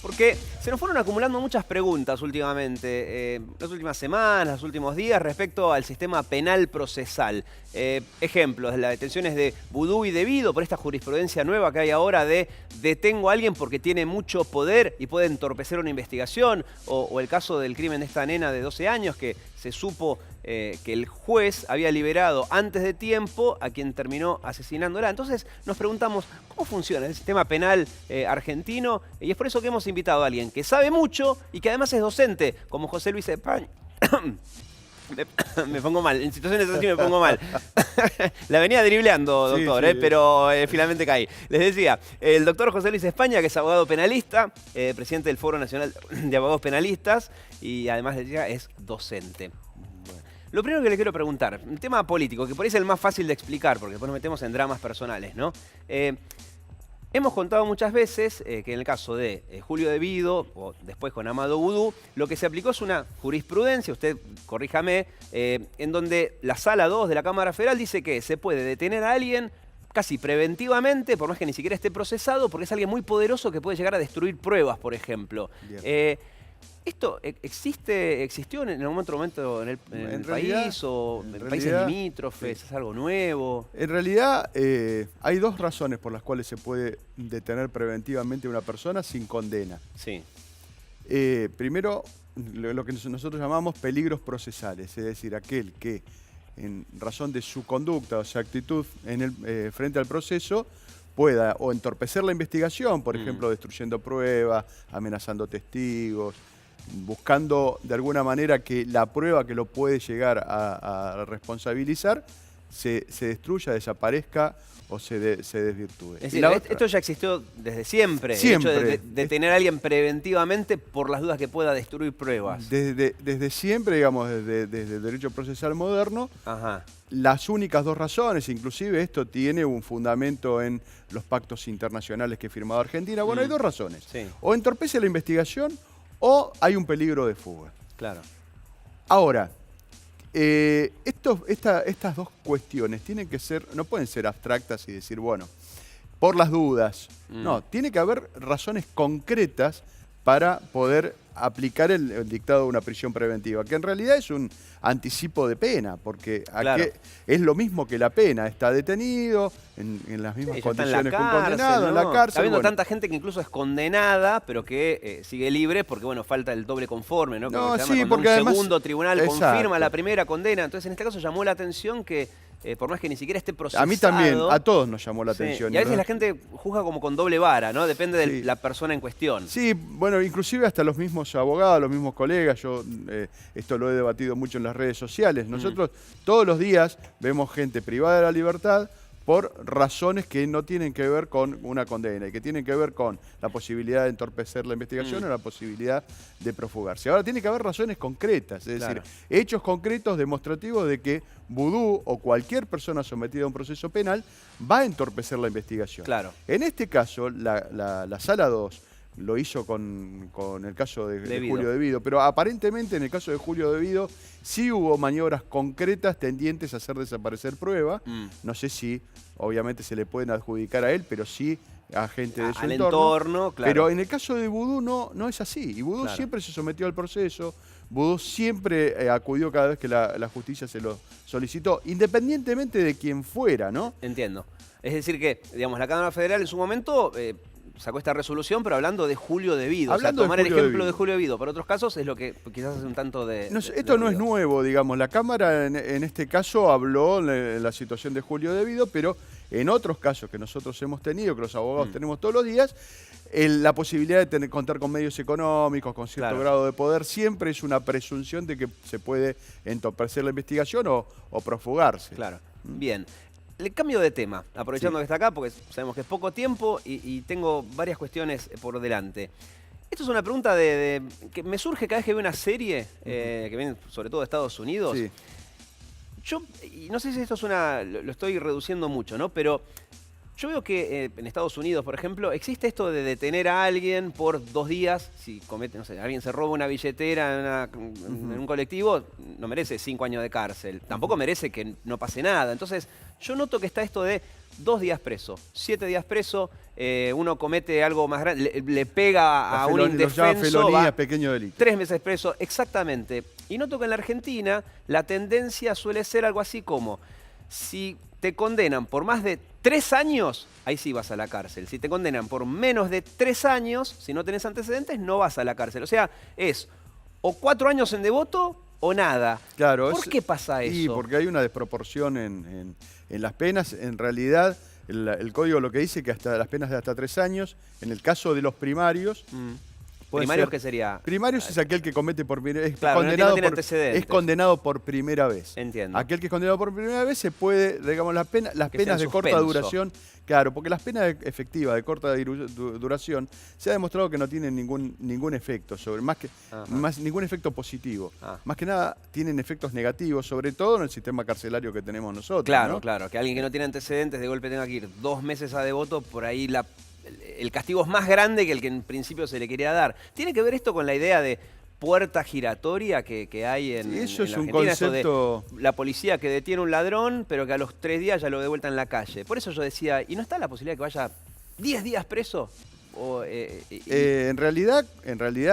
porque se nos fueron acumulando muchas preguntas últimamente, las últimas semanas, los últimos días, respecto al sistema penal procesal. Ejemplos de las detenciones de Vudú y Debido, por esta jurisprudencia nueva que hay ahora de detengo a alguien porque tiene mucho poder y puede entorpecer una investigación, o el caso del crimen de esta nena de 12 años que se supo que el juez había liberado antes de tiempo a quien terminó asesinándola. Entonces nos preguntamos, ¿cómo funciona el sistema penal argentino? Y es por eso que hemos invitado a alguien que sabe mucho y que además es docente, como José Luis España. Me pongo mal, en situaciones así me pongo mal. La venía dribleando, doctor, sí. Pero finalmente caí. Les decía, el doctor José Luis España, que es abogado penalista, presidente del Foro Nacional de Abogados Penalistas y además les decía, es docente. Lo primero que le quiero preguntar, un tema político, que por ahí es el más fácil de explicar, porque después nos metemos en dramas personales, ¿no? Hemos contado muchas veces que en el caso de Julio Debido, o después con Amado Vudú, lo que se aplicó es una jurisprudencia, usted corríjame, en donde la Sala 2 de la Cámara Federal dice que se puede detener a alguien casi preventivamente, por más que ni siquiera esté procesado, porque es alguien muy poderoso que puede llegar a destruir pruebas, por ejemplo. ¿Esto existió en algún otro momento en el país o en países limítrofes? Sí. ¿Es algo nuevo? En realidad hay dos razones por las cuales se puede detener preventivamente a una persona sin condena. Sí. Primero, lo que nosotros llamamos peligros procesales, es decir, aquel que en razón de su conducta o su actitud frente al proceso pueda o entorpecer la investigación, por ejemplo, destruyendo pruebas, amenazando testigos, buscando de alguna manera que la prueba que lo puede llegar a responsabilizar se destruya, desaparezca o se desvirtúe. Es decir, esto ya existió desde siempre. Siempre. El hecho de detener a alguien preventivamente por las dudas que pueda destruir pruebas. Desde siempre, digamos, desde el derecho procesal moderno. Ajá. Las únicas dos razones, inclusive esto tiene un fundamento en los pactos internacionales que ha firmado Argentina. Bueno, hay dos razones. Sí. O entorpece la investigación o hay un peligro de fuga. Claro. Ahora, estas dos cuestiones tienen que ser, no pueden ser abstractas y decir, bueno, por las dudas. No, tiene que haber razones concretas para poder aplicar el dictado de una prisión preventiva, que en realidad es un anticipo de pena, porque claro, es lo mismo que la pena, está detenido en las mismas condiciones que un condenado, en la cárcel. Está habiendo tanta gente que incluso es condenada, pero que sigue libre porque, bueno, falta el doble conforme, ¿no? No, sí, porque un además, segundo tribunal confirma exacto, la primera condena. Entonces, en este caso llamó la atención que, por más que ni siquiera esté procesado... A mí también, a todos nos llamó la atención. Y a veces la gente juzga como con doble vara, ¿no? Depende de la persona en cuestión. Sí, bueno, inclusive hasta los mismos abogados, los mismos colegas, yo esto lo he debatido mucho en las redes sociales. Nosotros todos los días vemos gente privada de la libertad por razones que no tienen que ver con una condena y que tienen que ver con la posibilidad de entorpecer la investigación o la posibilidad de profugarse. Ahora tiene que haber razones concretas, es decir, hechos concretos demostrativos de que Vudú o cualquier persona sometida a un proceso penal va a entorpecer la investigación. Claro. En este caso, la Sala 2 lo hizo con el caso de Julio Debido, pero aparentemente en el caso de Julio Debido sí hubo maniobras concretas tendientes a hacer desaparecer prueba. No sé si obviamente se le pueden adjudicar a él, pero sí a gente de su entorno. Claro. Pero en el caso de Vudú no es así. Y Vudú siempre se sometió al proceso. Vudú siempre acudió cada vez que la justicia se lo solicitó, independientemente de quién fuera, ¿no? Entiendo. Es decir que, digamos, la Cámara Federal en su momento sacó esta resolución, pero hablando de Julio Debido. Hablando tomar el ejemplo de Julio Debido. Para otros casos es lo que quizás hace un tanto de... Esto no es nuevo, digamos. La Cámara en este caso habló en la situación de Julio Debido, pero en otros casos que nosotros hemos tenido, que los abogados tenemos todos los días, la posibilidad de contar con medios económicos, con cierto grado de poder, siempre es una presunción de que se puede entorpecer la investigación o profugarse. Claro. Bien. Le cambio de tema, aprovechando que está acá, porque sabemos que es poco tiempo y tengo varias cuestiones por delante. Esto es una pregunta que me surge cada vez que veo una serie que viene sobre todo de Estados Unidos. Yo, y no sé si esto es lo estoy reduciendo mucho, ¿no? Pero Yo veo que en Estados Unidos, por ejemplo, existe esto de detener a alguien por 2 días. Si comete, no sé, alguien se roba una billetera en un colectivo, no merece 5 años de cárcel. Tampoco merece que no pase nada. Entonces, yo noto que está esto de 2 días preso, 7 días preso, uno comete algo más grande, le pega a un indefenso, felonía, pequeño delito. 3 meses preso, exactamente. Y noto que en la Argentina la tendencia suele ser algo así como, si te condenan por más de 3 años, ahí sí vas a la cárcel. Si te condenan por menos de 3 años, si no tenés antecedentes, no vas a la cárcel. O sea, es o 4 años en Devoto o nada. Claro, ¿Por qué pasa eso? Sí, porque hay una desproporción en las penas. En realidad, el código lo que dice que hasta las penas de hasta 3 años, en el caso de los primarios... ¿Primarios qué sería? Primarios es aquel que comete por primera vez. Claro, no tiene antecedentes. Es condenado por primera vez. Entiendo. Aquel que es condenado por primera vez se puede, digamos, las penas de corta duración. Claro, porque las penas efectivas de corta duración se ha demostrado que no tienen ningún efecto, ningún efecto positivo. Más que nada tienen efectos negativos, sobre todo en el sistema carcelario que tenemos nosotros. Claro, ¿no? claro. Que alguien que no tiene antecedentes de golpe tenga que ir 2 meses a Devoto, por ahí el castigo es más grande que el que en principio se le quería dar. ¿Tiene que ver esto con la idea de puerta giratoria que hay en, sí, eso en es la un Argentina? concepto... Esto de la policía que detiene a un ladrón, pero que a los 3 días ya lo de vuelta en la calle. Por eso yo decía, ¿y no está la posibilidad de que vaya 10 días preso? En realidad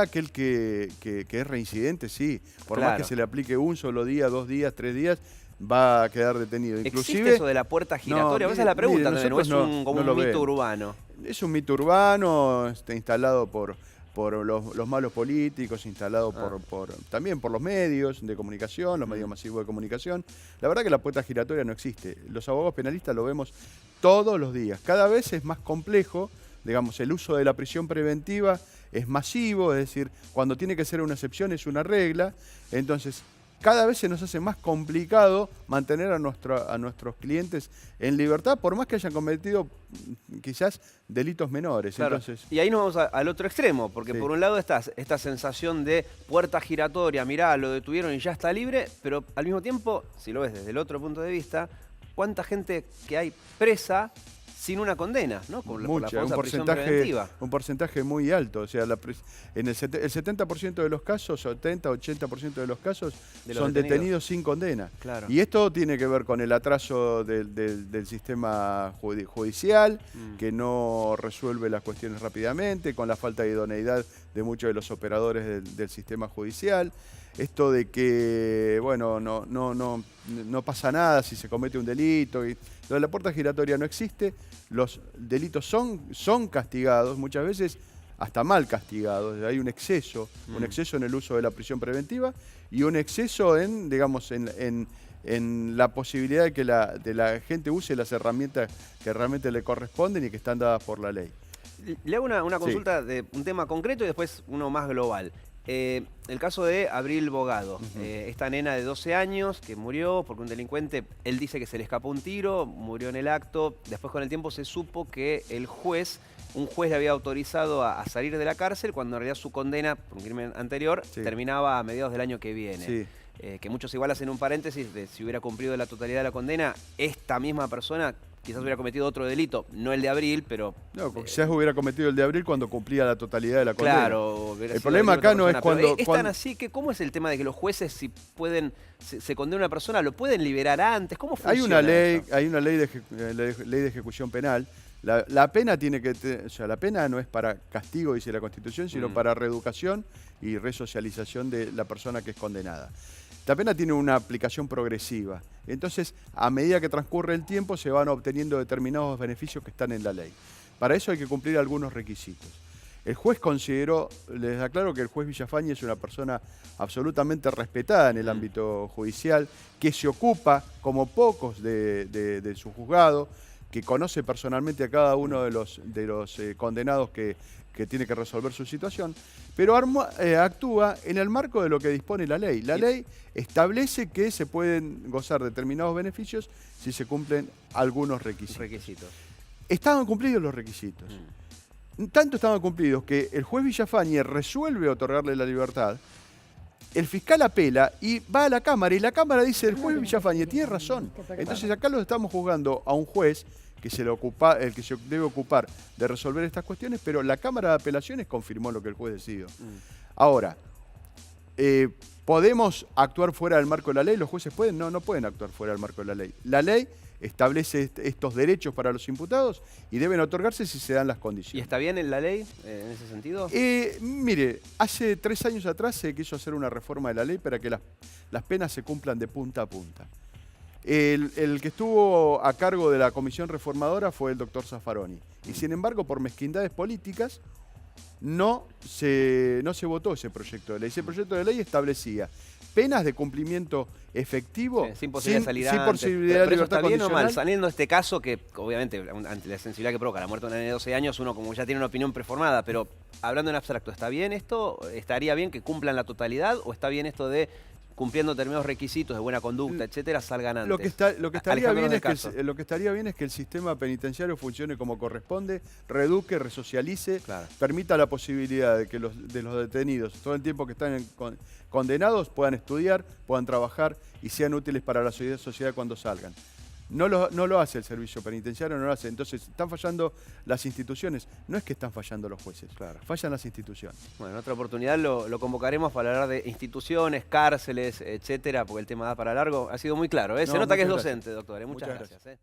aquel que es reincidente, sí. Por más que se le aplique un solo día, 2 días, 3 días, va a quedar detenido. ¿Existe Inclusive, eso de la puerta giratoria? Esa es la pregunta, ¿no? Es como un mito urbano. Es un mito urbano, está instalado por los malos políticos, instalado también por los medios de comunicación, los medios masivos de comunicación. La verdad que la puerta giratoria no existe. Los abogados penalistas lo vemos todos los días. Cada vez es más complejo, digamos, el uso de la prisión preventiva es masivo, es decir, cuando tiene que ser una excepción es una regla. Entonces, cada vez se nos hace más complicado mantener a nuestros clientes en libertad, por más que hayan cometido quizás delitos menores. Claro. Entonces, y ahí nos vamos al otro extremo, porque por un lado está esta sensación de puerta giratoria, mirá, lo detuvieron y ya está libre, pero al mismo tiempo, si lo ves desde el otro punto de vista, ¿cuánta gente que hay presa sin una condena, ¿no? Por la famosa prisión preventiva. Un porcentaje muy alto. O sea, en el 70% de los casos, 70-80% de los casos, son detenidos sin condena. Claro. Y esto tiene que ver con el atraso del sistema judicial, que no resuelve las cuestiones rápidamente, con la falta de idoneidad de muchos de los operadores del sistema judicial. Esto de que, bueno, no pasa nada si se comete un delito. Lo de la puerta giratoria no existe. Los delitos son castigados, muchas veces hasta mal castigados. Hay un exceso en el uso de la prisión preventiva y un exceso en la posibilidad de que la gente use las herramientas que realmente le corresponden y que están dadas por la ley. Le hago una consulta de un tema concreto y después uno más global. El caso de Abril Bogado, esta nena de 12 años que murió porque un delincuente, él dice que se le escapó un tiro, murió en el acto. Después con el tiempo se supo que un juez le había autorizado a salir de la cárcel cuando en realidad su condena por un crimen anterior terminaba a mediados del año que viene. Sí. Que muchos igual hacen un paréntesis de si hubiera cumplido la totalidad de la condena, esta misma persona quizás hubiera cometido otro delito, no el de Abril, pero... No, quizás hubiera cometido el de Abril cuando cumplía la totalidad de la condena. Claro. El problema acá no es cuando... Es tan así que, ¿cómo es el tema de que los jueces, si se condena a una persona, lo pueden liberar antes? ¿Cómo funciona Hay una ley de ejecución penal. La pena la pena no es para castigo, dice la Constitución, sino para reeducación y resocialización de la persona que es condenada. La pena tiene una aplicación progresiva. Entonces, a medida que transcurre el tiempo, se van obteniendo determinados beneficios que están en la ley. Para eso hay que cumplir algunos requisitos. El juez consideró, les aclaro que el juez Villafañe es una persona absolutamente respetada en el ámbito judicial, que se ocupa, como pocos, de su juzgado, que conoce personalmente a cada uno de los condenados que tiene que resolver su situación, pero actúa en el marco de lo que dispone la ley. La ley establece que se pueden gozar determinados beneficios si se cumplen algunos requisitos. Estaban cumplidos los requisitos. Tanto estaban cumplidos que el juez Villafañe resuelve otorgarle la libertad, el fiscal apela y va a la Cámara, y la Cámara dice, el juez Villafañe tiene razón. Entonces acá lo estamos juzgando a un juez que se debe ocupar de resolver estas cuestiones, pero la Cámara de Apelaciones confirmó lo que el juez decidió. Ahora, ¿podemos actuar fuera del marco de la ley? ¿Los jueces pueden? No, no pueden actuar fuera del marco de la ley. La ley establece estos derechos para los imputados y deben otorgarse si se dan las condiciones. ¿Y está bien en la ley en ese sentido? Mire, hace 3 años atrás se quiso hacer una reforma de la ley para que las penas se cumplan de punta a punta. El que estuvo a cargo de la comisión reformadora fue el doctor Zaffaroni. Y sin embargo, por mezquindades políticas, no se votó ese proyecto de ley. Ese proyecto de ley establecía penas de cumplimiento efectivo, sin posibilidad de salir sin antes. posibilidad de libertad ¿Está bien condicional? o mal? Saliendo de este caso, que obviamente ante la sensibilidad que provoca la muerte de una nena de 12 años, uno como ya tiene una opinión preformada, pero hablando en abstracto, ¿está bien esto? ¿Estaría bien que cumplan la totalidad o está bien esto de cumpliendo determinados requisitos de buena conducta, etcétera, salgan antes? Lo que estaría bien es que el sistema penitenciario funcione como corresponde, reeduque, resocialice, permita la posibilidad de que los detenidos, todo el tiempo que están condenados, puedan estudiar, puedan trabajar y sean útiles para la sociedad cuando salgan. No lo hace el servicio penitenciario, no lo hace. Entonces, están fallando las instituciones. No es que están fallando los jueces, fallan las instituciones. Bueno, en otra oportunidad lo convocaremos para hablar de instituciones, cárceles, etcétera, porque el tema da para largo. Ha sido muy claro, ¿eh? Se nota que es docente, doctor. Muchas gracias.